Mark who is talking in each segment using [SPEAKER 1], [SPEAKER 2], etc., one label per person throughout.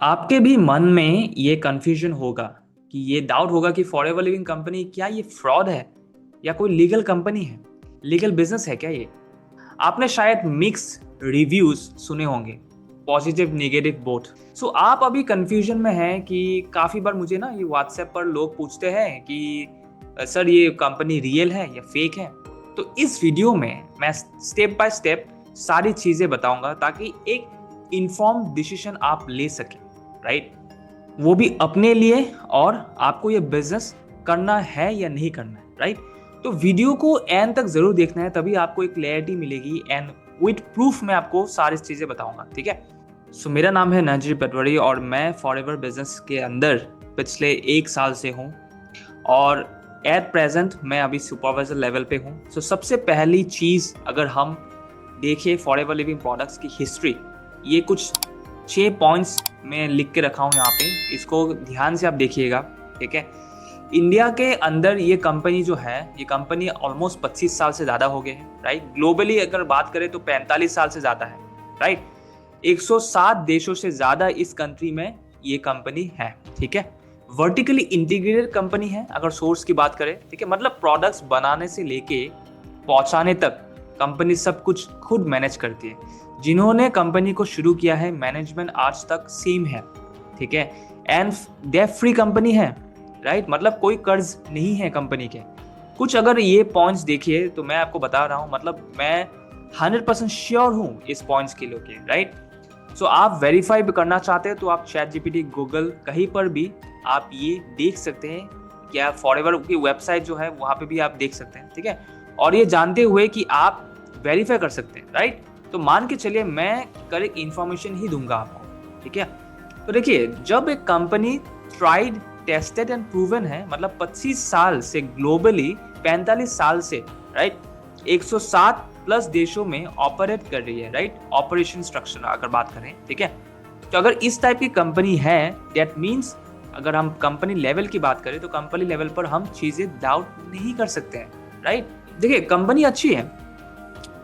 [SPEAKER 1] आपके भी मन में ये कंफ्यूजन होगा कि ये डाउट होगा कि फॉरएवर लिविंग कंपनी क्या ये फ्रॉड है या कोई लीगल कंपनी है, लीगल बिजनेस है क्या ये। आपने शायद मिक्स रिव्यूज सुने होंगे, पॉजिटिव नेगेटिव बोथ। सो आप अभी कंफ्यूजन में हैं कि काफ़ी बार मुझे ना ये व्हाट्सएप पर लोग पूछते हैं कि सर ये कंपनी रियल है या फेक है। तो इस वीडियो में मैं स्टेप बाय स्टेप सारी चीज़ें बताऊंगा ताकि एक इन्फॉर्म डिसीजन आप ले सकें, राइट। वो भी अपने लिए, और आपको ये बिजनेस करना है या नहीं करना है, राइट। तो वीडियो को एंड तक जरूर देखना है, तभी आपको एक क्लैरिटी मिलेगी एंड विद प्रूफ मैं आपको सारी चीजें बताऊंगा, ठीक है। सो मेरा नाम है नजीर पटवारी और मैं फॉरएवर बिजनेस के अंदर पिछले 1 साल से हूँ और एट प्रेजेंट मैं अभी सुपरवाइजर लेवल पे हूँ। सो सबसे पहली चीज़ अगर हम देखिए फॉरएवर लिविंग प्रोडक्ट्स की हिस्ट्री, ये कुछ 6 पॉइंट्स में लिख के रखा हूँ यहाँ पे, इसको ध्यान से आप देखिएगा, ठीक है। इंडिया के अंदर ये कंपनी जो है, ये कंपनी ऑलमोस्ट 25 साल से ज़्यादा हो गए हैं, राइट। ग्लोबली अगर बात करें तो 45 साल से ज़्यादा है, राइट। 107 देशों से ज़्यादा इस कंट्री में ये कंपनी है, ठीक है। वर्टिकली इंटीग्रेटेड कंपनी है अगर सोर्स की बात करें, ठीक है। मतलब प्रोडक्ट्स बनाने से लेके पहुंचाने तक कंपनी सब कुछ खुद मैनेज करती है। जिन्होंने कंपनी को शुरू किया है मैनेजमेंट आज तक सेम है, ठीक है। एंड डेट फ्री कंपनी है, राइट। मतलब कोई कर्ज नहीं है कंपनी के। कुछ अगर ये पॉइंट्स देखिए तो मैं आपको बता रहा हूँ, मतलब मैं 100% श्योर हूँ इस पॉइंट्स के लिए, राइट। सो आप वेरीफाई भी करना चाहते हैं तो आप चैट जीपीटी, गूगल, कहीं पर भी आप ये देख सकते हैं। क्या फॉरएवर की वेबसाइट जो है वहाँ पे भी आप देख सकते हैं, ठीक है। और ये जानते हुए कि आप वेरीफाई कर सकते हैं, राइट। तो मान के चलिए मैं करेक्ट इन्फॉर्मेशन ही दूंगा आपको, ठीक है। तो देखिए, जब एक company tried, tested and proven है, मतलब 25 साल से ग्लोबली, 45 साल से, राइट, 107 प्लस देशों में ऑपरेट कर रही है, राइट। ऑपरेशन स्ट्रक्चर अगर बात करें, ठीक है। तो अगर इस टाइप की कंपनी है, दैट मीन्स अगर हम कंपनी लेवल की बात करें तो कंपनी लेवल पर हम चीजें डाउट नहीं कर सकते हैं, राइट। देखिए, कंपनी अच्छी है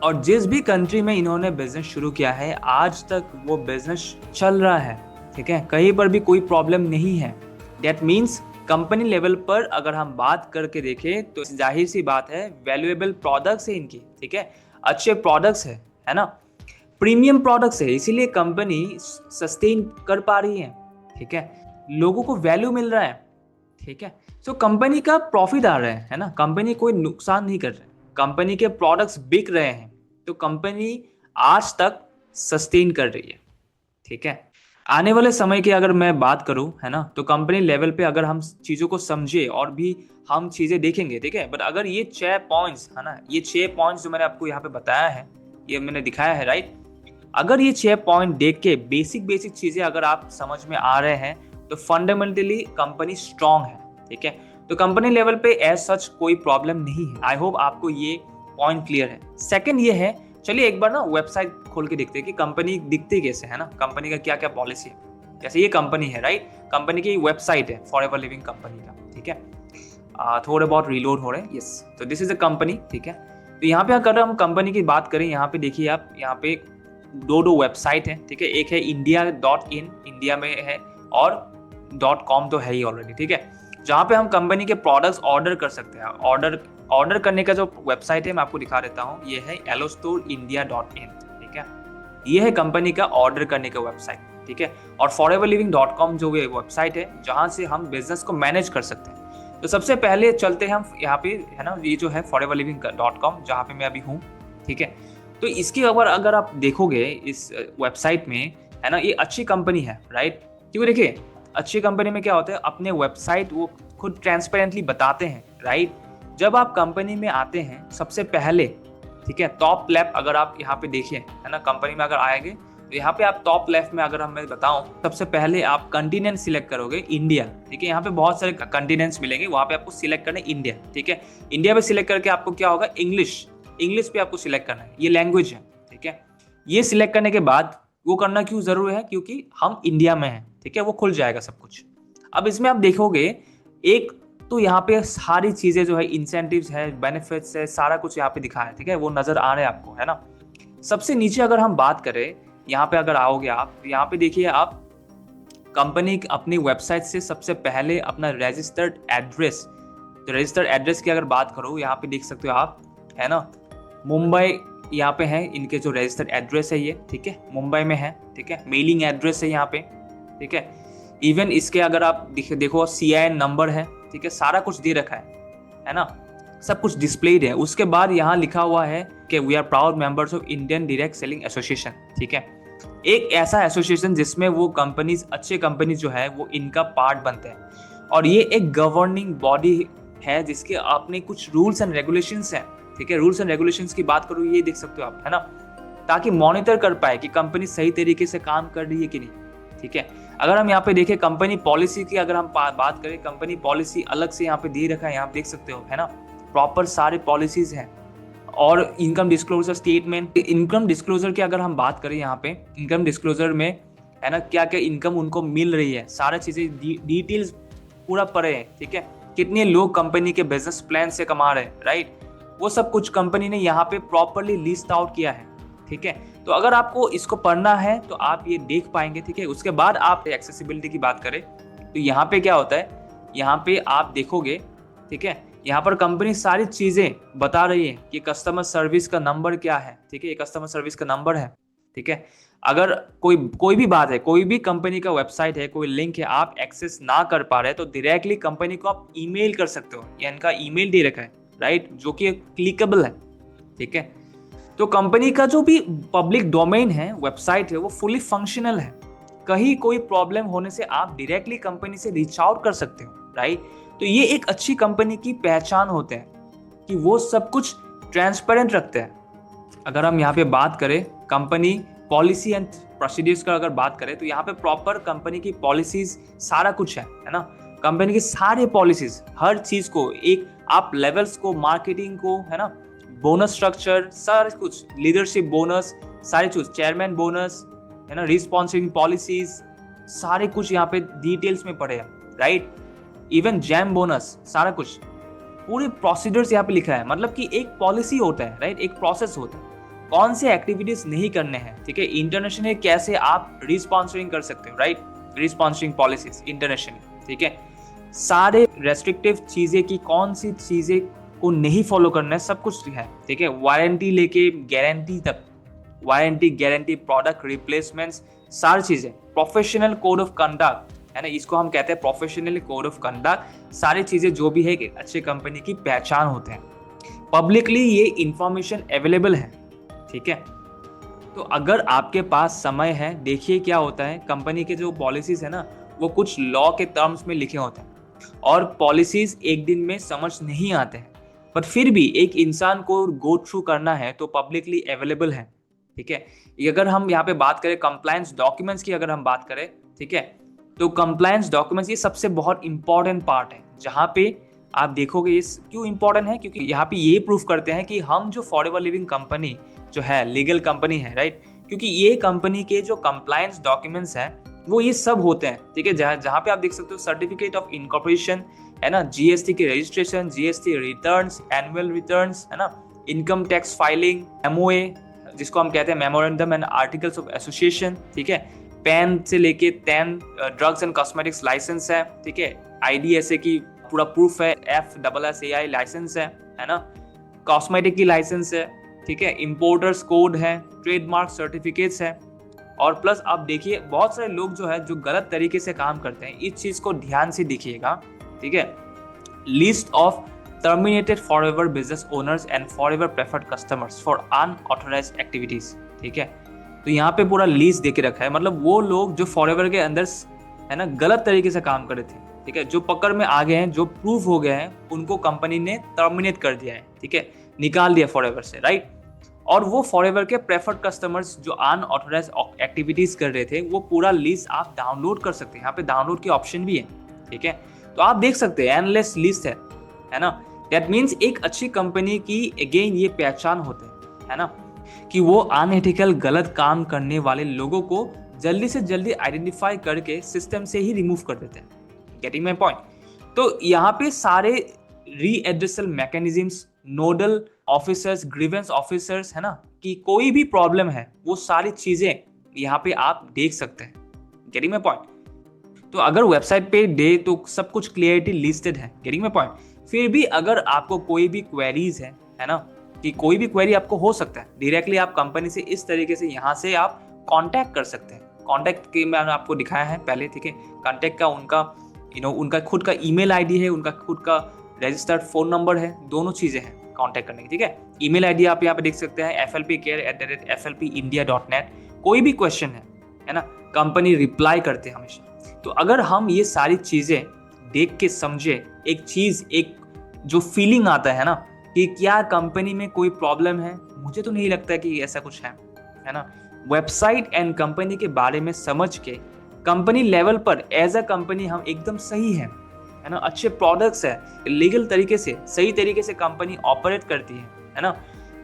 [SPEAKER 1] और जिस भी कंट्री में इन्होंने बिजनेस शुरू किया है आज तक वो बिजनेस चल रहा है, ठीक है। कहीं पर भी कोई प्रॉब्लम नहीं है। दैट मीन्स कंपनी लेवल पर अगर हम बात करके देखें तो जाहिर सी बात है, वैल्यूएबल प्रोडक्ट्स है इनकी, ठीक है। अच्छे प्रोडक्ट्स है ना, प्रीमियम प्रोडक्ट्स है, इसीलिए कंपनी सस्टेन कर पा रही है, ठीक है। लोगों को वैल्यू मिल रहा है, ठीक है। सो कंपनी का प्रॉफिट आ रहा है ना, कंपनी कोई नुकसान नहीं कर रहा है, कंपनी के प्रोडक्ट्स बिक रहे हैं, तो कंपनी आज तक सस्टेन कर रही है, ठीक है। आने वाले समय की अगर मैं बात करूं, है ना, तो कंपनी लेवल पे अगर हम चीजों को समझे और भी हम चीजें देखेंगे, ठीक है। बट अगर ये 6 पॉइंट्स है ना, ये 6 पॉइंट्स जो मैंने आपको यहाँ पे बताया है, ये मैंने दिखाया है, राइट। अगर ये 6 पॉइंट देख के बेसिक बेसिक चीजें अगर आप समझ में आ रहे हैं तो फंडामेंटली कंपनी स्ट्रांग है, ठीक है। तो कंपनी लेवल पे एज सच कोई प्रॉब्लम नहीं है। आई होप आपको ये पॉइंट क्लियर है। सेकंड ये है, चलिए एक बार ना वेबसाइट खोल के देखते हैं कि कंपनी दिखती कैसे है ना, कंपनी का क्या क्या पॉलिसी है। जैसे ये कंपनी है, राइट, कंपनी की वेबसाइट है फॉरएवर लिविंग कंपनी का, ठीक है। थोड़े बहुत रीलोड हो रहे हैं, यस। तो दिस इज अ कंपनी, ठीक है। तो यहाँ पे अगर हम कंपनी की बात करें, यहाँ पे देखिए आप, यहाँ पे दो वेबसाइट है, ठीक है। एक है india.in, इंडिया में है, और .com तो है ही ऑलरेडी, ठीक है। जहाँ पे हम कंपनी के प्रोडक्ट्स ऑर्डर कर सकते हैं। ऑर्डर करने का जो वेबसाइट है मैं आपको दिखा देता हूँ, ये है allostorindia.in, ठीक है। ये है कंपनी का ऑर्डर करने का वेबसाइट, ठीक है। और foreverliving.com जो वेबसाइट है जहाँ से हम बिजनेस को मैनेज कर सकते हैं। तो सबसे पहले चलते हैं हम यहाँ पे, है ना, ये जो है foreverliving.com जहाँ पे मैं अभी हूँ, ठीक है। तो इसकी अगर आप देखोगे इस वेबसाइट में, है ना, ये अच्छी कंपनी है, राइट। क्योंकि देखिए, अच्छी कंपनी में क्या होता है, अपने वेबसाइट वो खुद ट्रांसपेरेंटली बताते हैं, राइट। जब आप कंपनी में आते हैं सबसे पहले, ठीक है, टॉप लेफ्ट अगर आप यहाँ पे देखिए, है ना, कंपनी में अगर आएंगे तो यहाँ पे आप टॉप लेफ्ट में अगर मैं बताऊं, सबसे पहले आप कंटिनेंट सिलेक्ट करोगे इंडिया, ठीक है। यहाँ पे बहुत सारे कंटिनेंट्स मिलेंगे, वहाँ पे आपको सिलेक्ट करना है इंडिया, ठीक है। इंडिया पे सिलेक्ट करके आपको क्या होगा, इंग्लिश पे आपको सिलेक्ट करना है, ये लैंग्वेज है, ठीक है। ये सिलेक्ट करने के बाद वो करना क्यों जरूरी है, क्योंकि हम इंडिया में हैं, ठीक है, वो खुल जाएगा सब कुछ। अब इसमें आप देखोगे, एक तो यहाँ पे सारी चीजें जो है, इंसेंटिव्स है, बेनिफिट्स है, सारा कुछ यहाँ पे दिखा है, ठीक है, वो नजर आ रहे हैं आपको, है ना। सबसे नीचे अगर हम बात करें, यहाँ पे अगर आओगे आप, यहाँ पे देखिए आप कंपनी अपनी वेबसाइट से सबसे पहले अपना रजिस्टर्ड एड्रेस, तो रजिस्टर्ड एड्रेस की अगर बात करूँ, यहाँ पे देख सकते हो आप, है ना, मुंबई यहाँ पे है इनके जो रजिस्टर्ड एड्रेस है ये, ठीक है, मुंबई में है, ठीक है, मेलिंग एड्रेस है यहाँ पे, ठीक है। इवन इसके अगर आप देखो CIN नंबर है, ठीक है, सारा कुछ दे रखा है ना, सब कुछ डिस्प्लेड है। उसके बाद यहाँ लिखा हुआ है कि we are proud members of Indian direct selling association, ठीक है, एक ऐसा एसोसिएशन जिसमें वो कंपनीज, अच्छे कंपनीज जो है वो इनका पार्ट बनते हैं, और ये एक गवर्निंग बॉडी है जिसके अपने कुछ रूल्स एंड रेगुलेशंस हैं, ठीक है। रूल्स एंड रेगुलेशंस की बात करूँ, ये देख सकते हो आप, है ना, ताकि मॉनिटर कर पाए कि कंपनी सही तरीके से काम कर रही है कि नहीं, ठीक है। अगर हम यहाँ पे देखें कंपनी पॉलिसी की, अगर हम बात करें, कंपनी पॉलिसी अलग से यहाँ पे दे रखा है, यहाँ देख सकते हो, है ना, प्रॉपर सारे पॉलिसीज हैं। और income disclosure statement, income disclosure की अगर हम बात करें, यहाँ पे इनकम डिस्क्लोजर में, है ना, क्या क्या इनकम उनको मिल रही है, सारा चीजें डिटेल्स पूरा पड़े हैं, ठीक है। कितने लोग कंपनी के बिजनेस प्लान से कमा रहे हैं, राइट, वो सब कुछ कंपनी ने यहाँ पे प्रॉपरली लिस्ट आउट किया है, ठीक है। तो अगर आपको इसको पढ़ना है तो आप ये देख पाएंगे, ठीक है। उसके बाद आप एक्सेसिबिलिटी की बात करें तो यहाँ पे क्या होता है, यहाँ पे आप देखोगे, ठीक है, यहाँ पर कंपनी सारी चीजें बता रही है कि कस्टमर सर्विस का नंबर क्या है, ठीक है, ये कस्टमर सर्विस का नंबर है, ठीक है। अगर कोई भी बात है, कोई भी कंपनी का वेबसाइट है, कोई लिंक है, आप एक्सेस ना कर पा रहे तो डायरेक्टली कंपनी को आप ईमेल कर सकते हो, या इनका ईमेल दे रखा है, राइट, जो कि क्लिकेबल है, ठीक है। तो कंपनी का जो भी पब्लिक डोमेन है, वेबसाइट है, वो फुली फंक्शनल है। कहीं कोई प्रॉब्लम होने से आप डायरेक्टली कंपनी से रीच आउट कर सकते हो, राइट। तो ये एक अच्छी कंपनी की पहचान होते हैं कि वो सब कुछ ट्रांसपेरेंट रखते हैं। अगर हम यहाँ पे बात करें कंपनी पॉलिसी एंड प्रोसीड्यूर्स का, अगर बात करें तो यहाँ पे प्रॉपर कंपनी की पॉलिसीज सारा कुछ है ना, कंपनी की सारे पॉलिसीज, हर चीज को, एक आप लेवल्स को, मार्केटिंग को, है ना, बोनस स्ट्रक्चर, सारा कुछ, लीडरशिप बोनस, सारे कुछ, चेयरमैन बोनस, है ना, रिस्पॉन्सिंग पॉलिसीज, सारे कुछ यहाँ पे डिटेल्स में पड़े हैं, राइट। इवन जैम बोनस, सारा कुछ, पूरे प्रोसीजर्स यहाँ पे लिखा है। मतलब कि एक पॉलिसी होता है, राइट, एक प्रोसेस होता है, कौन से एक्टिविटीज नहीं करने हैं, ठीक है। इंटरनेशनली कैसे आप रिस्पॉन्सरिंग कर सकते हो, राइट, रिस्पॉन्सरिंग पॉलिसीज इंटरनेशनली, ठीक है। सारे रेस्ट्रिक्टिव चीजें की कौन सी चीजें को नहीं फॉलो करना है, सब कुछ है, ठीक है। वारंटी लेके गारंटी तक, वारंटी, गारंटी, प्रोडक्ट रिप्लेसमेंट्स, सारी चीजें, प्रोफेशनल कोड ऑफ कंडक्ट, है ना, इसको हम कहते हैं प्रोफेशनल कोड ऑफ कंडक्ट, सारी चीजें जो भी है कि अच्छे कंपनी की पहचान होते हैं। पब्लिकली ये इंफॉर्मेशन अवेलेबल है, ठीक है। तो अगर आपके पास समय है, देखिए क्या होता है, कंपनी के जो पॉलिसीज है ना, वो कुछ लॉ के टर्म्स में लिखे होते हैं, और पॉलिसीज एक दिन में समझ नहीं आते हैं, पर फिर भी एक इंसान को गो थ्रू करना है तो पब्लिकली अवेलेबल है, ठीक है। अगर हम यहाँ पे बात करें कंप्लायंस डॉक्यूमेंट्स की, अगर हम बात करें, ठीक है, तो कंप्लायंस डॉक्यूमेंट्स ये सबसे बहुत इंपॉर्टेंट पार्ट है, जहाँ पे आप देखोगे ये क्यों इंपॉर्टेंट है, क्योंकि यहाँ पे ये प्रूफ करते हैं कि हम जो फॉरएवर लिविंग कंपनी जो है, लीगल कंपनी है, राइट, क्योंकि ये कंपनी के जो कंप्लायंस डॉक्यूमेंट्स हैं वो ये सब होते हैं, ठीक है। जहाँ पे आप देख सकते हो सर्टिफिकेट ऑफ इनकॉर्पोरेशन, है ना, जीएसटी की registration, GST returns, annual returns, है ना, इनकम टैक्स फाइलिंग, एमओए जिसको हम कहते हैं memorandum and articles of association, ठीक है, पैन से लेके 10 ड्रग्स एंड कॉस्मेटिक्स लाइसेंस है, ठीक है, आईडीएसए की पूरा प्रूफ है, FSSAI लाइसेंस है ना, कॉस्मेटिक की लाइसेंस है, ठीक है, इंपोर्टर्स कोड है, ट्रेडमार्क सर्टिफिकेट्स है। और प्लस आप देखिए बहुत सारे लोग जो है जो गलत तरीके से काम करते हैं, इस चीज को ध्यान से देखिएगा, ठीक है। List of terminated forever business owners and forever preferred customers for unauthorised activities, ठीक है। तो यहाँ पे पूरा लिस्ट दे के रखा है, मतलब वो लोग जो फॉरएवर के अंदर, है ना, गलत तरीके से काम कर रहे थे, ठीक है, जो पकड़ में आ गए हैं, जो प्रूफ हो गए हैं, उनको कंपनी ने टर्मिनेट कर दिया है, ठीक है, निकाल दिया फॉरएवर से, राइट। और वो फॉरएवर के प्रेफर्ड कस्टमर्स जो अनऑथराइज्ड एक्टिविटीज कर रहे थे, वो पूरा लिस्ट आप डाउनलोड कर सकते हैं, यहाँ पे डाउनलोड की ऑप्शन भी है, ठीक है। तो आप देख सकते हैं एंडलेस लिस्ट है ना। दैट मीन्स एक अच्छी कंपनी की अगेन ये पहचान होते है ना, कि वो अनएथिकल गलत काम करने वाले लोगों को जल्दी से जल्दी आइडेंटिफाई करके सिस्टम से ही रिमूव कर देते हैं। Getting my point. तो यहाँ पे सारे redressal mechanisms, nodal officers, grievance officers, है ना, कि कोई भी प्रॉब्लम है वो सारी चीजें यहाँ पे आप देख सकते हैं। Getting my point. तो अगर वेबसाइट पे दे तो सब कुछ क्लियरिटी लिस्टेड है, गेटिंग माय पॉइंट। फिर भी अगर आपको कोई भी क्वेरीज है ना, कि कोई भी क्वेरी आपको हो सकता है, डायरेक्टली आप कंपनी से इस तरीके से यहाँ से आप कांटेक्ट कर सकते हैं। कांटेक्ट के मैंने आपको दिखाया है पहले, ठीक है। कांटेक्ट का उनका उनका खुद का ईमेल आईडी है, उनका खुद का रजिस्टर्ड फोन नंबर है, दोनों चीजें हैं कांटेक्ट करने की, ठीक है। ईमेल आईडी आप यहाँ पे देख सकते हैं flpcare@flpindia.net। कोई भी क्वेश्चन है ना, कंपनी रिप्लाई करते हैं हमेशा। तो अगर हम ये सारी चीजें देख के समझे, एक चीज, एक जो फीलिंग आता है ना कि क्या कंपनी में कोई प्रॉब्लम है, मुझे तो नहीं लगता कि ऐसा कुछ है ना। वेबसाइट एंड कंपनी के बारे में समझ के कंपनी लेवल पर एज अ कंपनी हम एकदम सही है ना, अच्छे प्रोडक्ट्स है, लीगल तरीके से, सही तरीके से कंपनी ऑपरेट करती है ना।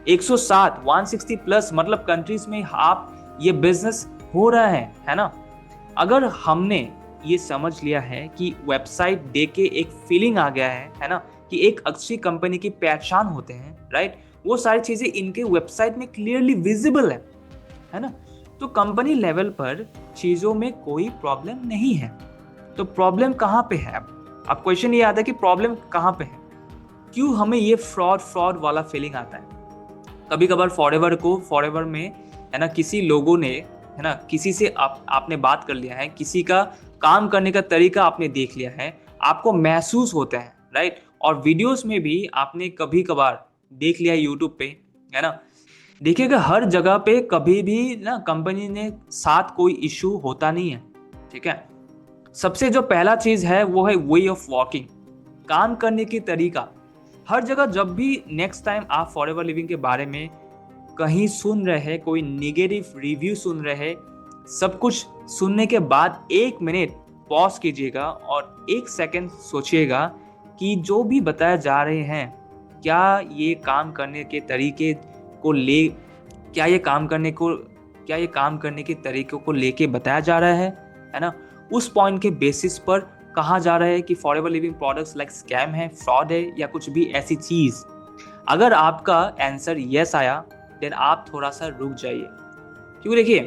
[SPEAKER 1] 160 160 प्लस मतलब कंट्रीज में आप ये बिजनेस हो रहा है ना। अगर हमने ये समझ लिया है कि वेबसाइट देख के एक फीलिंग आ गया है ना, कि एक अच्छी कंपनी की पहचान होते हैं, राइट, वो सारी चीजें इनके वेबसाइट में क्लियरली विजिबल है ना, तो कंपनी लेवल पर चीजों में कोई प्रॉब्लम नहीं है। तो प्रॉब्लम कहाँ पे है? अब क्वेश्चन ये आता है कि प्रॉब्लम कहाँ पे है, क्यों हमें ये फ्रॉड वाला फीलिंग आता है। कभी कभार फॉरएवर में है ना, किसी लोगों ने है ना, किसी से आपने बात कर लिया है, किसी का काम करने का तरीका आपने देख लिया है, आपको महसूस होता है, राइट। और वीडियोस में भी आपने कभी कभार देख लिया यूट्यूब पे, है ना। देखिएगा हर जगह पे कभी भी ना कंपनी ने साथ कोई इशू होता नहीं है, ठीक है। सबसे जो पहला चीज है वो है वे ऑफ वर्किंग, काम करने की तरीका। हर जगह जब भी नेक्स्ट टाइम आप फॉरएवर लिविंग के बारे में कहीं सुन रहे हैं, कोई नेगेटिव रिव्यू सुन रहे हैं, सब कुछ सुनने के बाद 1 मिनट पॉज कीजिएगा और 1 सेकंड सोचिएगा कि जो भी बताया जा रहे हैं, क्या ये काम करने के तरीके को क्या ये काम करने के तरीकों को लेके बताया जा रहा है ना। उस पॉइंट के बेसिस पर कहा जा रहा है कि forever living products like scam है, फ्रॉड है या कुछ भी ऐसी चीज। अगर आपका आंसर यस आया देन आप थोड़ा सा रुक जाइए, क्योंकि देखिए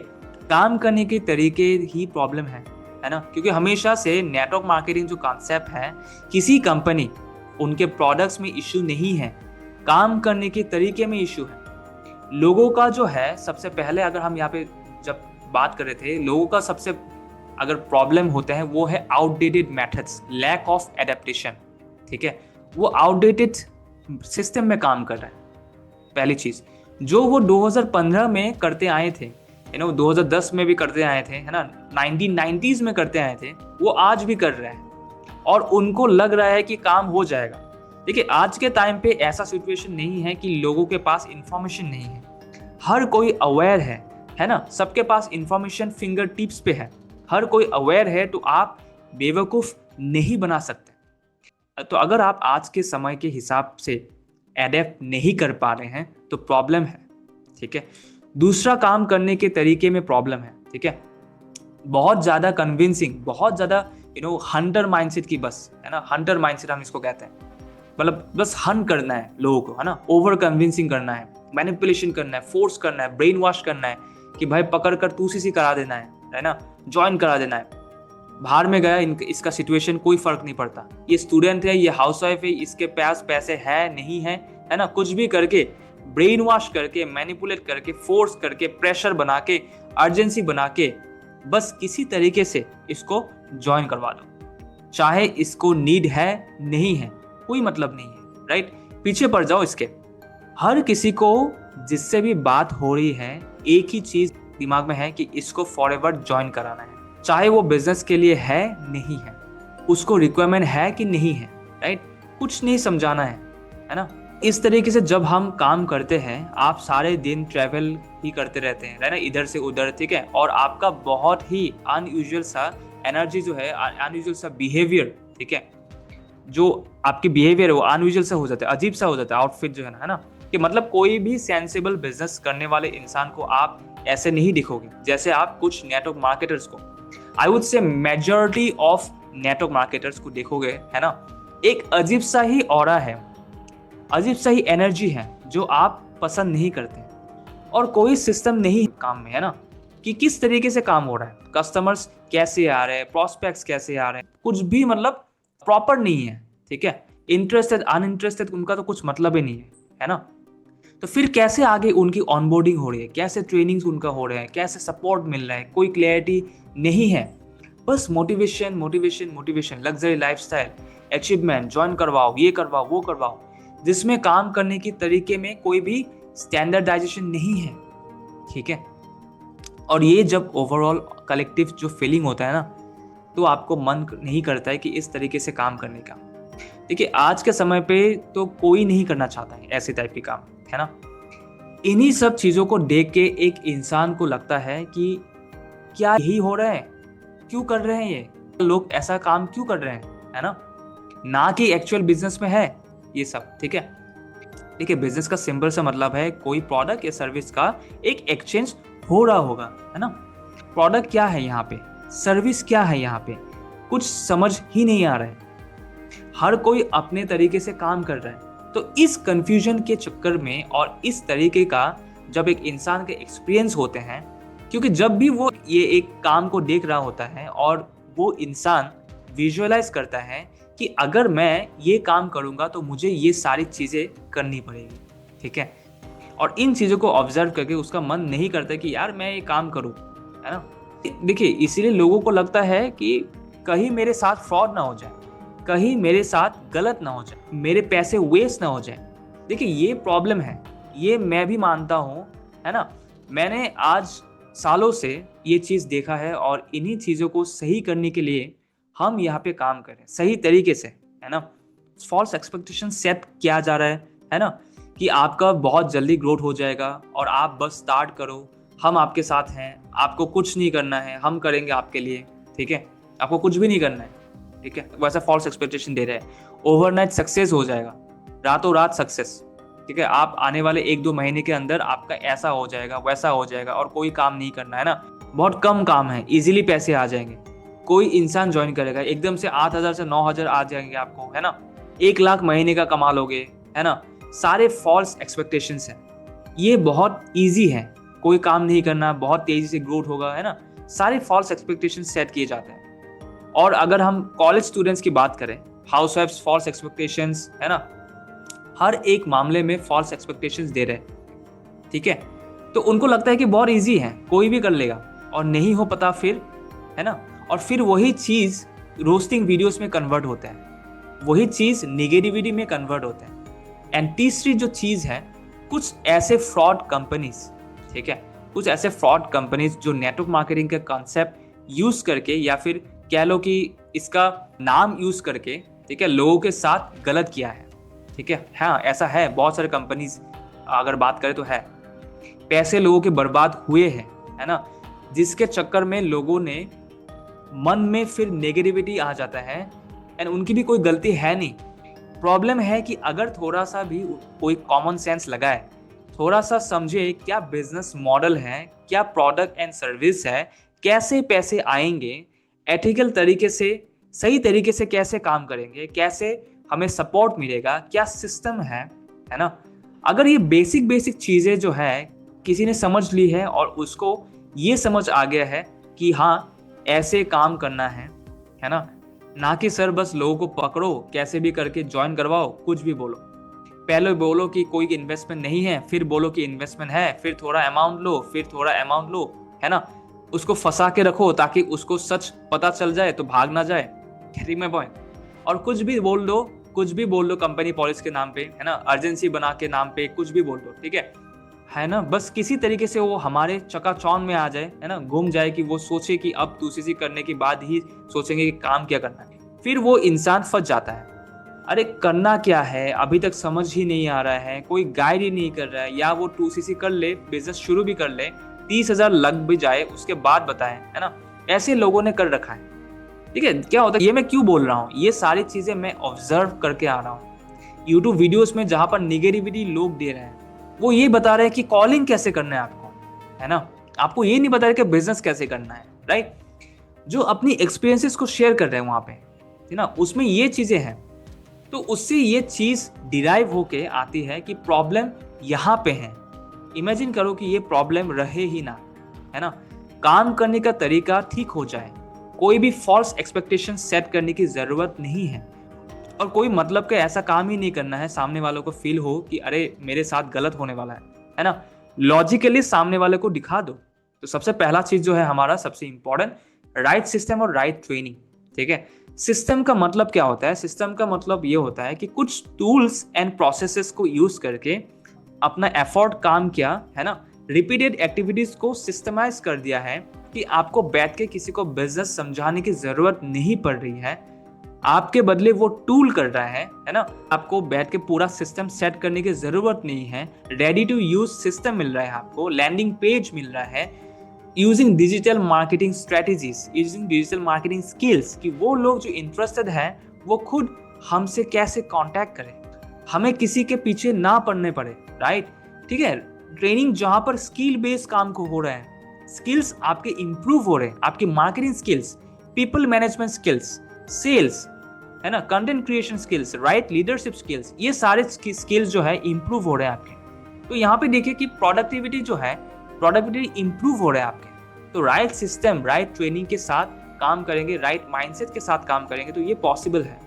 [SPEAKER 1] काम करने के तरीके ही प्रॉब्लम है ना। क्योंकि हमेशा से नेटवर्क मार्केटिंग जो कॉन्सेप्ट है, किसी कंपनी उनके प्रोडक्ट्स में इशू नहीं है, काम करने के तरीके में इशू है। लोगों का जो है, सबसे पहले अगर हम यहाँ पे जब बात कर रहे थे, लोगों का सबसे अगर प्रॉब्लम होता है वो है outdated methods, lack of adaptation, ठीक है। वो आउटडेटेड सिस्टम में काम कर रहा है, पहली चीज। जो वो 2015 में करते आए थे, 2010 में भी करते आए थे, है ना, 1990s में करते आए थे, वो आज भी कर रहे हैं और उनको लग रहा है कि काम हो जाएगा। देखिए आज के टाइम पे ऐसा सिचुएशन नहीं है कि लोगों के पास इंफॉर्मेशन नहीं है, हर कोई अवेयर है ना, सबके पास इंफॉर्मेशन फिंगर टिप्स पे है, हर कोई अवेयर है, तो आप बेवकूफ नहीं बना सकते। तो अगर आप आज के समय के हिसाब से एडेप्ट नहीं कर पा रहे हैं तो प्रॉब्लम है, ठीक है। दूसरा, काम करने के तरीके में प्रॉब्लम है, ठीक है। बहुत ज्यादा कन्विंसिंग, बहुत ज्यादा हंटर माइंडसेट की, बस है ना, हंटर माइंडसेट हम इसको कहते हैं, मतलब बस हंट करना है लोगों को, है ना, ओवर कन्विंसिंग करना है, मैनिपुलेशन करना है, फोर्स करना है, ब्रेन वॉश करना है कि भाई पकड़ कर तूसीसी करा देना है ना, ज्वाइन करा देना है। बाहर में गया इसका सिचुएशन कोई फर्क नहीं पड़ता, ये स्टूडेंट है, ये हाउसवाइफ है, इसके पास पैसे है नहीं है ना, कुछ भी करके ब्रेन वॉश करके, मैनिपुलेट करके, फोर्स करके, प्रेशर बना के, अर्जेंसी बना के, बस किसी तरीके से इसको ज्वाइन करवा दो, चाहे इसको नीड है नहीं है, कोई मतलब नहीं है, राइट। पीछे पड़ जाओ इसके। हर किसी को जिससे भी बात हो रही है, एक ही चीज दिमाग में है कि इसको फॉरएवर ज्वाइन कराना है, चाहे वो बिजनेस के लिए है नहीं है, उसको रिक्वायरमेंट है कि नहीं है, राइट। कुछ नहीं समझाना है ना। इस तरीके से जब हम काम करते हैं, आप सारे दिन ट्रैवल ही करते रहते हैं, है ना, इधर से उधर, ठीक है, और आपका बहुत ही अनयूजुअल सा एनर्जी जो है, अनयूजुअल सा बिहेवियर, ठीक है, जो आपकी बिहेवियर है वो अनयूजुअल सा हो जाता है, अजीब सा हो जाता है, आउटफिट जो है ना, कि मतलब कोई भी सेंसिबल बिजनेस करने वाले इंसान को आप ऐसे नहीं दिखोगे जैसे आप कुछ नेटवर्क मार्केटर्स को, I would say majority of network marketers को देखोगे, है ना, एक अजीब सा ही ऑरा है, अजीब सा ही एनर्जी है जो आप पसंद नहीं करते, और कोई सिस्टम नहीं काम में, है ना। कि किस तरीके से काम हो रहा है, कस्टमर्स कैसे आ रहे हैं, प्रोस्पेक्ट्स कैसे आ रहे हैं, कुछ भी मतलब प्रॉपर नहीं है, ठीक है। इंटरेस्टेड अनइंटरेस्टेड उनका तो कुछ मतलब ही नहीं है ना। तो फिर कैसे आगे उनकी ऑनबोर्डिंग हो रही है, कैसे ट्रेनिंग्स उनका हो रहा है, कैसे सपोर्ट मिल रहा है, कोई क्लैरिटी नहीं है। बस motivation motivation motivation, luxury lifestyle, achievement, join करवाओ, ये करवाओ, वो करवाओ, जिसमें काम करने के तरीके में कोई भी स्टैंडर्डाइजेशन नहीं है, ठीक है। और ये जब ओवरऑल कलेक्टिव जो फीलिंग होता है ना, तो आपको मन नहीं करता है कि इस तरीके से काम करने का। देखिए आज के समय पे तो कोई नहीं करना चाहता है ऐसे टाइप के काम, है ना। इन्हीं सब चीज़ों को देख के एक इंसान को लगता है कि क्या यही हो रहा है, क्यों कर रहे हैं ये लोग, ऐसा काम क्यों कर रहे हैं, है ना कि एक्चुअल बिजनेस में है ये सब, ठीक है। देखिए बिजनेस का सिंपल सा मतलब है कोई प्रोडक्ट या सर्विस का एक एक्सचेंज हो रहा होगा, है ना। प्रोडक्ट क्या है यहाँ पे, सर्विस क्या है यहाँ पे, कुछ समझ ही नहीं आ रहा है। हर कोई अपने तरीके से काम कर रहा है। तो इस कंफ्यूजन के चक्कर में और इस तरीके का जब एक इंसान के एक्सपीरियंस होते हैं, क्योंकि जब भी वो ये एक काम को देख रहा होता है और वो इंसान विजुअलाइज करता है कि अगर मैं ये काम करूँगा तो मुझे ये सारी चीज़ें करनी पड़ेगी, ठीक है। और इन चीज़ों को ऑब्जर्व करके उसका मन नहीं करता कि यार मैं ये काम करूँ, है ना। देखिए इसीलिए लोगों को लगता है कि कहीं मेरे साथ फ्रॉड ना हो जाए, कहीं मेरे साथ गलत ना हो जाए, मेरे पैसे वेस्ट ना हो जाए। देखिए ये प्रॉब्लम है, ये मैं भी मानता हूँ, है ना। मैंने आज सालों से ये चीज़ देखा है और इन्हीं चीज़ों को सही करने के लिए हम यहाँ पे काम करें सही तरीके से, है ना। फॉल्स एक्सपेक्टेशन सेट किया जा रहा है ना, कि आपका बहुत जल्दी ग्रोथ हो जाएगा और आप बस स्टार्ट करो, हम आपके साथ हैं, आपको कुछ नहीं करना है, हम करेंगे आपके लिए, ठीक है। आपको कुछ भी नहीं करना है, ठीक है। वैसा फॉल्स एक्सपेक्टेशन दे रहे हैं। ओवरनाइट सक्सेस हो जाएगा, रातों रात सक्सेस, ठीक है। आप आने वाले 1-2 महीने के अंदर आपका ऐसा हो जाएगा, वैसा हो जाएगा और कोई काम नहीं करना है ना, बहुत कम काम है, इजीली पैसे आ जाएंगे, कोई इंसान ज्वाइन करेगा, एकदम से 8,000 से 9,000 आ जाएंगे आपको, है ना। 1 लाख महीने का कमा लोगे, है ना। सारे फॉल्स एक्सपेक्टेशंस हैं। ये बहुत ईजी है, कोई काम नहीं करना, बहुत तेजी से ग्रोथ होगा, है ना। सारे फॉल्स एक्सपेक्टेशन सेट किए जाते हैं। और अगर हम कॉलेज स्टूडेंट्स की बात करें, हाउसवाइफ्स फॉल्स एक्सपेक्टेशंस, है ना, हर एक मामले में फॉल्स एक्सपेक्टेशंस दे रहे हैं, ठीक है। तो उनको लगता है कि बहुत इजी है, कोई भी कर लेगा, और नहीं हो पता फिर, है ना। और फिर वही चीज़ रोस्टिंग वीडियोस में कन्वर्ट होता है, वही चीज़ निगेटिविटी में कन्वर्ट होता है। एंड तीसरी जो चीज़ है, कुछ ऐसे फ्रॉड कंपनीज, ठीक है, कुछ ऐसे फ्रॉड कंपनीज जो नेटवर्क मार्केटिंग का कॉन्सेप्ट यूज़ करके या फिर कह लो कि इसका नाम यूज़ करके, ठीक है, लोगों के साथ गलत किया है, ठीक है। हाँ ऐसा है, बहुत सारे कंपनीज अगर बात करें तो है, पैसे लोगों के बर्बाद हुए हैं, है ना, जिसके चक्कर में लोगों ने मन में फिर नेगेटिविटी आ जाता है। एंड उनकी भी कोई गलती है नहीं। प्रॉब्लम है कि अगर थोड़ा सा भी कोई कॉमन सेंस लगाए, थोड़ा सा समझे क्या बिजनेस मॉडल है, क्या प्रोडक्ट एंड सर्विस है, कैसे पैसे आएंगे, एथिकल तरीके से, सही तरीके से कैसे काम करेंगे, कैसे हमें सपोर्ट मिलेगा, क्या सिस्टम है ना। अगर ये बेसिक चीज़ें जो है किसी ने समझ ली है और उसको ये समझ आ गया है कि हाँ ऐसे काम करना है ना कि सर बस लोगों को पकड़ो, कैसे भी करके ज्वाइन करवाओ, कुछ भी बोलो। पहले बोलो कि कोई इन्वेस्टमेंट नहीं है, फिर बोलो कि इन्वेस्टमेंट है, फिर थोड़ा अमाउंट लो, फिर थोड़ा अमाउंट लो, है ना। उसको फंसा के रखो ताकि उसको सच पता चल जाए तो भाग ना जाए, ठीक मैं पॉइंट। और कुछ भी बोल दो कंपनी पॉलिसी के नाम पे, है ना, अर्जेंसी बना के नाम पे कुछ भी बोल दो, ठीक है ना। बस किसी तरीके से वो हमारे चकाचौंध में आ जाए, है ना, घूम जाए कि वो सोचे कि अब 2cc करने के बाद ही सोचेंगे कि काम क्या करना है। फिर वो इंसान फंस जाता है, अरे करना क्या है अभी तक समझ ही नहीं आ रहा है, कोई गाइड ही नहीं कर रहा है, या वो 2cc कर ले, बिजनेस शुरू भी कर ले, 30,000 लग भी जाए, उसके बाद बताएं, है ना। ऐसे लोगों ने कर रखा है, ठीक है। क्या होता है, ये मैं क्यों बोल रहा हूँ, ये सारी चीजें मैं ऑब्जर्व करके आ रहा हूँ। यूट्यूब वीडियोस में जहां पर निगेटिविटी लोग दे रहे हैं, वो ये बता रहे हैं कि कॉलिंग कैसे करना है आपको, है ना, आपको ये नहीं बता रहे कि बिजनेस कैसे करना है, राइट। जो अपनी एक्सपीरियंसेस को शेयर कर रहे हैं वहां पे, है ना, उसमें ये चीजें हैं। तो उससे ये चीज डिराइव होके आती है कि प्रॉब्लम यहाँ पे है। इमेजिन करो कि ये प्रॉब्लम रहे ही ना, है ना, काम करने का तरीका ठीक हो जाए। कोई भी फॉल्स एक्सपेक्टेशन सेट करने की ज़रूरत नहीं है, और कोई मतलब का ऐसा काम ही नहीं करना है सामने वालों को फील हो कि अरे मेरे साथ गलत होने वाला है ना। लॉजिकली सामने वाले को दिखा दो। तो सबसे पहला चीज जो है हमारा सबसे इंपॉर्टेंट, राइट सिस्टम और राइट ट्रेनिंग। ठीक है, सिस्टम का मतलब क्या होता है? सिस्टम का मतलब ये होता है कि कुछ टूल्स एंड प्रोसेसेस को यूज करके अपना एफर्ट काम किया है ना, रिपीटेड एक्टिविटीज को सिस्टमाइज कर दिया है कि आपको बैठ के किसी को बिजनेस समझाने की जरूरत नहीं पड़ रही है, आपके बदले वो टूल कर रहा है ना। आपको बैठ के पूरा सिस्टम सेट करने की जरूरत नहीं है, रेडी टू यूज सिस्टम मिल रहा है, आपको लैंडिंग पेज मिल रहा है, using digital marketing strategies, using digital marketing skills, कि वो लोग जो इंटरेस्टेड है वो खुद हमसे कैसे कांटेक्ट करें, हमें किसी के पीछे ना पड़ने पड़े। राइट, ठीक है। ट्रेनिंग जहां पर स्किल बेस्ड काम को हो रहा है, स्किल्स आपके इंप्रूव हो रहे हैं, आपकी marketing skills, people management skills, sales, है ना, content creation skills, right, leadership skills, ये सारे स्किल्स जो है इंप्रूव हो रहे हैं आपके। तो यहाँ पे देखिए कि प्रोडक्टिविटी जो है, प्रोडक्टिविटी इंप्रूव हो रहा है आपके। तो राइट सिस्टम, राइट ट्रेनिंग के साथ काम करेंगे, राइट माइंडसेट के साथ काम करेंगे तो ये पॉसिबल है।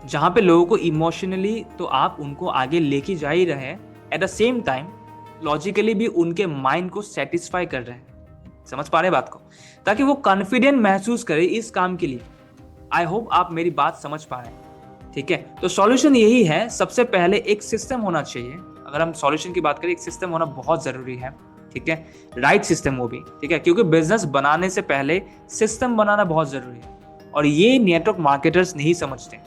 [SPEAKER 1] जहाँ पे लोगों को इमोशनली तो आप उनको आगे लेके जा ही रहे हैं, at the same time logically भी उनके माइंड को सेटिस्फाई कर रहे हैं। समझ पा रहे हैं बात को, ताकि वो कॉन्फिडेंट महसूस करे इस काम के लिए। आई होप आप मेरी बात समझ पा रहे हैं। ठीक है, तो सॉल्यूशन यही है, सबसे पहले एक सिस्टम होना चाहिए। अगर हम सॉल्यूशन की बात करें, एक सिस्टम होना बहुत जरूरी है। ठीक है, राइट सिस्टम वो भी, ठीक है, क्योंकि बिजनेस बनाने से पहले सिस्टम बनाना बहुत जरूरी है, और ये नेटवर्क मार्केटर्स नहीं समझते।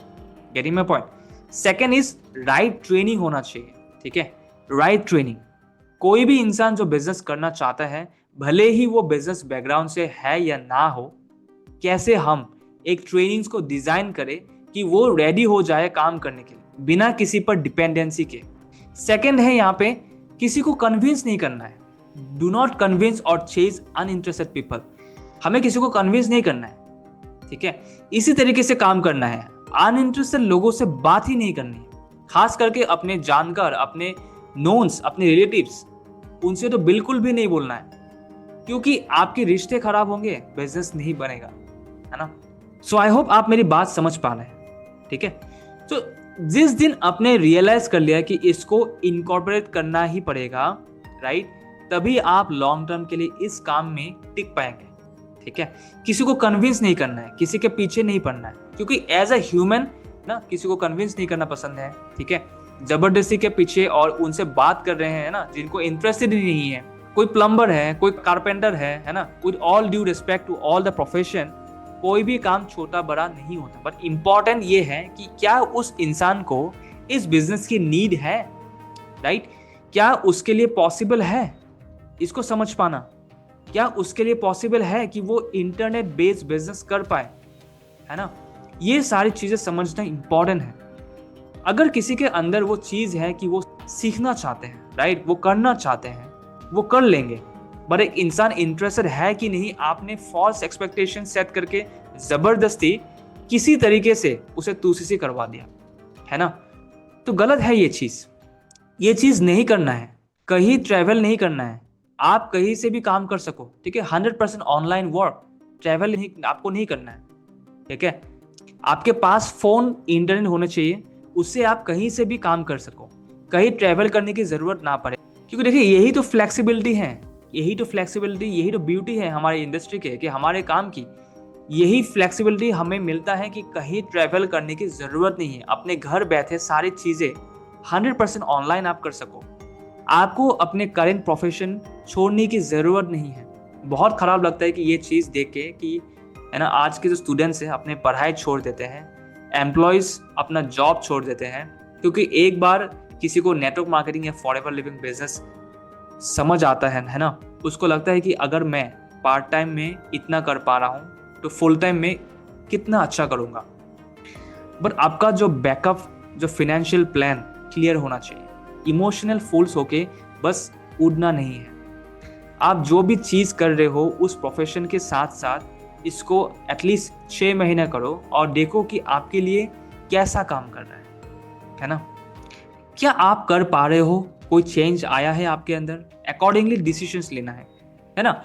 [SPEAKER 1] Getting my point. Second is right training होना चाहिए। ठीक है, राइट ट्रेनिंग। कोई भी इंसान जो बिजनेस करना चाहता है, भले ही वो बिजनेस बैकग्राउंड से है या ना हो, कैसे हम एक ट्रेनिंग्स को डिजाइन करें कि वो रेडी हो जाए काम करने के लिए बिना किसी पर डिपेंडेंसी के। सेकंड है यहाँ पे, किसी को कन्विंस नहीं करना है। डू नॉट कन्विंस और चेज अनइंटरेस्टेड पीपल। हमें किसी को कन्विंस नहीं करना है। ठीक है, इसी तरीके से काम करना है, अनइंटरेस्टेड लोगों से बात ही नहीं करनी है, खास करके अपने जानकार, अपने नोन्स, अपने रिलेटिव्स, उनसे तो बिल्कुल भी नहीं बोलना है, क्योंकि आपके रिश्ते खराब होंगे, बिजनेस नहीं बनेगा, है ना। सो आई होप आप मेरी बात समझ पा रहे हैं। ठीक है, तो जिस दिन आपने रियलाइज कर लिया कि इसको इनकॉर्पोरेट करना ही पड़ेगा, राइट, तभी आप लॉन्ग टर्म के लिए इस काम में टिक पाएंगे। ठीक है, किसी को कन्विंस नहीं करना है, किसी के पीछे नहीं पड़ना है, क्योंकि एज अ ह्यूमन ना किसी को कन्विंस नहीं करना पसंद है। ठीक है, जबरदस्ती के पीछे और उनसे बात कर रहे हैं ना जिनको इंटरेस्टेड ही नहीं है, कोई प्लम्बर है, कोई कारपेंटर है ना, with all due respect to all the profession, कोई भी काम छोटा बड़ा नहीं होता, बट इंपॉर्टेंट ये है कि क्या उस इंसान को इस बिजनेस की नीड है, राइट, क्या उसके लिए पॉसिबल है इसको समझ पाना, क्या उसके लिए पॉसिबल है कि वो इंटरनेट बेस्ड बिजनेस कर पाए, है ना। ये सारी चीजें समझना इंपॉर्टेंट है। अगर किसी के अंदर वो चीज है कि वो सीखना चाहते हैं, राइट, वो करना चाहते हैं, वो कर लेंगे, बट एक इंसान इंटरेस्टेड है कि नहीं, आपने फॉल्स एक्सपेक्टेशन सेट करके जबरदस्ती किसी तरीके से उसे तूसीसी करवा दिया, है ना, तो गलत है ये चीज। ये चीज नहीं करना है, कहीं ट्रैवल नहीं करना है, आप कहीं से भी काम कर सको। ठीक है, 100% ऑनलाइन वर्क, ट्रैवल नहीं आपको नहीं करना है। ठीक है, आपके पास फोन, इंटरनेट होना चाहिए, उससे आप कहीं से भी काम कर सको, कहीं ट्रैवल करने की जरूरत ना पड़े। क्योंकि देखिए यही तो फ्लेक्सिबिलिटी है, यही तो फ्लेक्सिबिलिटी, यही तो ब्यूटी है हमारे इंडस्ट्री के, कि हमारे काम की यही फ्लेक्सिबिलिटी हमें मिलता है कि कहीं ट्रैवल करने की जरूरत नहीं है, अपने घर बैठे सारी चीजें 100% ऑनलाइन आप कर सको। आपको अपने करेंट प्रोफेशन छोड़ने की जरूरत नहीं है। बहुत खराब लगता है कि ये चीज देख के कि, है ना, आज के जो स्टूडेंट्स हैं अपने पढ़ाई छोड़ देते हैं, एम्प्लॉयज अपना जॉब छोड़ देते हैं, क्योंकि एक बार किसी को नेटवर्क मार्केटिंग या फॉरएवर लिविंग बिजनेस समझ आता है ना, उसको लगता है कि अगर मैं पार्ट टाइम में इतना कर पा रहा हूँ तो फुल टाइम में कितना अच्छा करूँगा। बट आपका जो बैकअप, जो फाइनेंशियल प्लान क्लियर होना चाहिए। इमोशनल फूल्स होके बस उड़ना नहीं है। आप जो भी चीज़ कर रहे हो उस प्रोफेशन के साथ साथ इसको एटलीस्ट 6 महीने करो और देखो कि आपके लिए कैसा काम कर रहा है ना। क्या आप कर पा रहे हो, कोई चेंज आया है आपके अंदर, अकॉर्डिंगली डिसीजंस लेना है ना।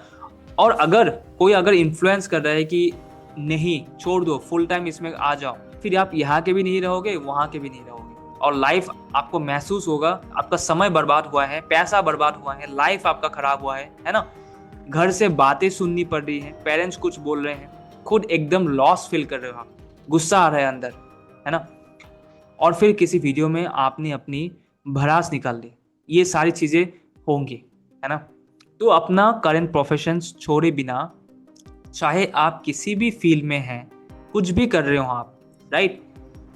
[SPEAKER 1] और अगर कोई इन्फ्लुएंस कर रहा है कि नहीं छोड़ दो, फुल टाइम इसमें आ जाओ, फिर आप यहाँ के भी नहीं रहोगे, वहाँ के भी नहीं रहोगे, और लाइफ आपको महसूस होगा आपका समय बर्बाद हुआ है, पैसा बर्बाद हुआ है, लाइफ आपका खराब हुआ है ना। घर से बातें सुननी पड़ रही है, पेरेंट्स कुछ बोल रहे हैं, खुद एकदम लॉस फील कर रहे हो आप, गुस्सा आ रहा है अंदर, है ना। और फिर किसी वीडियो में आपने अपनी भड़ास निकाल ली, ये सारी चीज़ें होंगी, है ना। तो अपना करंट प्रोफेशन छोड़े बिना, चाहे आप किसी भी फील्ड में हैं, कुछ भी कर रहे हो आप, राइट,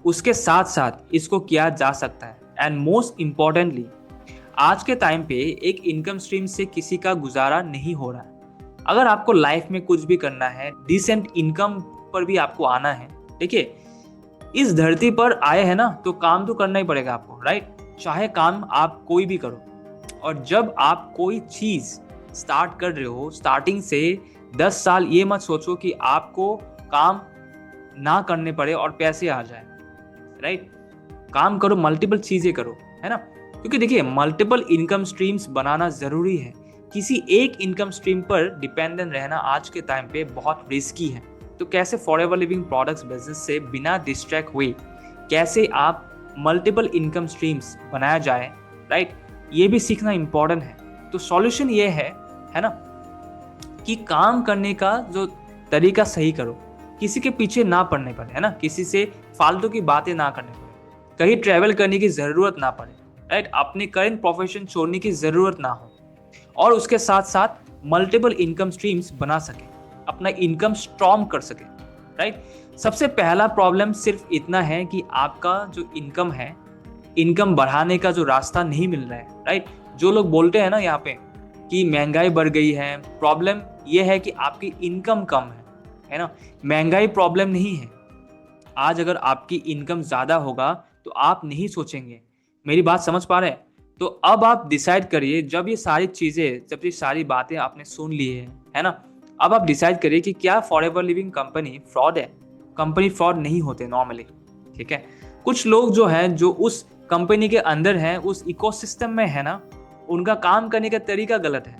[SPEAKER 1] उसके साथ साथ इसको किया जा सकता है। एंड मोस्ट इम्पॉर्टेंटली, आज के टाइम पे एक इनकम स्ट्रीम से किसी का गुजारा नहीं हो रहा है। अगर आपको लाइफ में कुछ भी करना है, डिसेंट इनकम पर भी आपको आना है, देखिए इस धरती पर आए हैं ना, तो काम तो करना ही पड़ेगा आपको, राइट। चाहे काम आप कोई भी करो, और जब आप कोई चीज स्टार्ट कर रहे हो, स्टार्टिंग से 10 साल ये मत सोचो कि आपको काम ना करने पड़े और पैसे आ जाए, राइट। काम करो, मल्टीपल चीजें करो, है ना। क्योंकि देखिए मल्टीपल इनकम स्ट्रीम्स बनाना जरूरी है। किसी एक इनकम स्ट्रीम पर डिपेंडेंट रहना आज के टाइम पे बहुत रिस्की है। तो कैसे फॉरएवर लिविंग प्रोडक्ट्स बिजनेस से बिना डिस्ट्रैक्ट हुए कैसे आप मल्टीपल इनकम स्ट्रीम्स बनाया जाए, राइट, ये भी सीखना इंपॉर्टेंट है। तो सॉल्यूशन ये है ना, कि काम करने का जो तरीका सही करो, किसी के पीछे ना पड़ने पड़े, है ना, किसी से फालतू की बातें ना करने पड़े, कहीं ट्रैवल करने की जरूरत ना पड़े, राइट, अपने करंट प्रोफेशन छोड़ने की जरूरत ना हो, और उसके साथ साथ मल्टीपल इनकम स्ट्रीम्स बना सके, अपना इनकम स्ट्रॉन्ग कर सके, राइट। सबसे पहला प्रॉब्लम सिर्फ इतना है कि आपका जो इनकम है, इनकम बढ़ाने का जो रास्ता नहीं मिल रहा है, राइट। जो लोग बोलते हैं ना यहाँ पे कि महंगाई बढ़ गई है, प्रॉब्लम ये है कि आपकी इनकम कम है ना। महंगाई प्रॉब्लम नहीं है। आज अगर आपकी इनकम ज्यादा होगा तो आप नहीं सोचेंगे, मेरी बात समझ पा रहे हैं। तो अब आप डिसाइड करिए, जब ये सारी बातें आपने सुन ली है ना, अब आप डिसाइड करिए कि क्या फॉरएवर लिविंग कंपनी फ्रॉड है। कंपनी फ्रॉड नहीं होते नॉर्मली, ठीक है। कुछ लोग जो हैं, जो उस कंपनी के अंदर हैं, उस इकोसिस्टम में है ना, उनका काम करने का तरीका गलत है।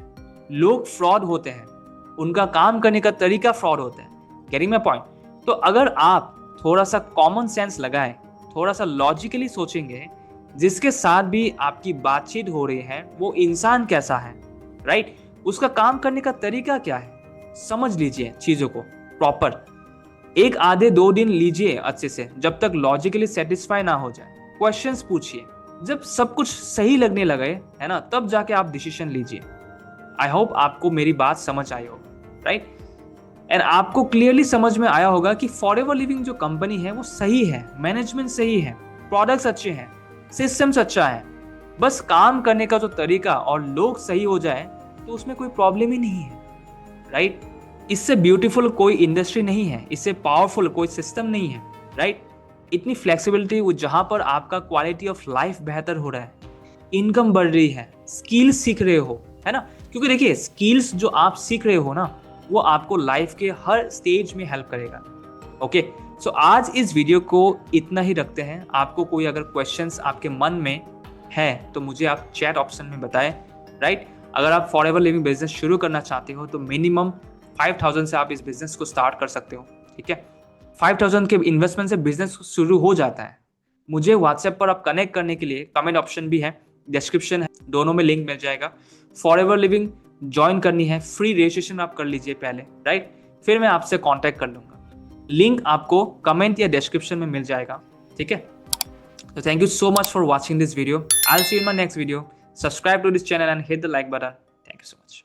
[SPEAKER 1] लोग फ्रॉड होते हैं, उनका काम करने का तरीका फ्रॉड होता है। Getting my point? तो अगर आप थोड़ा सा कॉमन सेंस लगाएं, थोड़ा सा लॉजिकली सोचेंगे, जिसके साथ भी आपकी बातचीत हो रही है वो इंसान कैसा है, राइट, उसका काम करने का तरीका क्या है, समझ लीजिए चीजों को प्रॉपर। एक आधे 2 दिन लीजिए अच्छे से, जब तक लॉजिकली सेटिस्फाई ना हो जाए। क्वेश्चंस पूछिए, जब सब कुछ सही लगने लगे, है ना, तब जाके आप डिसीजन लीजिए। आई होप आपको मेरी बात समझ आई हो, राइट। एंड आपको क्लियरली समझ में आया होगा कि फॉरएवर लिविंग जो कंपनी है वो सही है, मैनेजमेंट सही है, प्रोडक्ट्स अच्छे हैं, सिस्टम्स अच्छा है। बस काम करने का जो तरीका और लोग सही हो जाए तो उसमें कोई प्रॉब्लम ही नहीं है, राइट। इससे ब्यूटीफुल कोई इंडस्ट्री नहीं है, इससे पावरफुल कोई सिस्टम नहीं है, राइट। इतनी फ्लेक्सिबिलिटी जहां पर आपका क्वालिटी ऑफ लाइफ बेहतर हो रहा है, इनकम बढ़ रही है, स्किल्स सीख रहे हो, है ना। क्योंकि देखिए स्किल्स जो आप सीख रहे हो ना, वो आपको लाइफ के हर स्टेज में हेल्प करेगा। ओके, सो आज इस वीडियो को इतना ही रखते हैं। आपको कोई अगर क्वेश्चंस आपके मन में है तो मुझे आप चैट ऑप्शन में बताएं, राइट। अगर आप फॉरएवर लिविंग बिजनेस शुरू करना चाहते हो तो मिनिमम 5,000 से आप इस बिजनेस को स्टार्ट कर सकते हो, ठीक है। 5,000 के इन्वेस्टमेंट से बिजनेस शुरू हो जाता है। मुझे व्हाट्सएप पर आप कनेक्ट करने के लिए कमेंट ऑप्शन भी है, डिस्क्रिप्शन है, दोनों में लिंक मिल जाएगा। फॉरएवर लिविंग ज्वाइन करनी है, फ्री रजिस्ट्रेशन आप कर लीजिए पहले, राइट, फिर मैं आपसे कांटेक्ट कर लूंगा। लिंक आपको कमेंट या डिस्क्रिप्शन में मिल जाएगा, ठीक है। तो thank you so much for watching this video. I will see you in my next video. Subscribe to this channel and hit the like button. Thank you so much.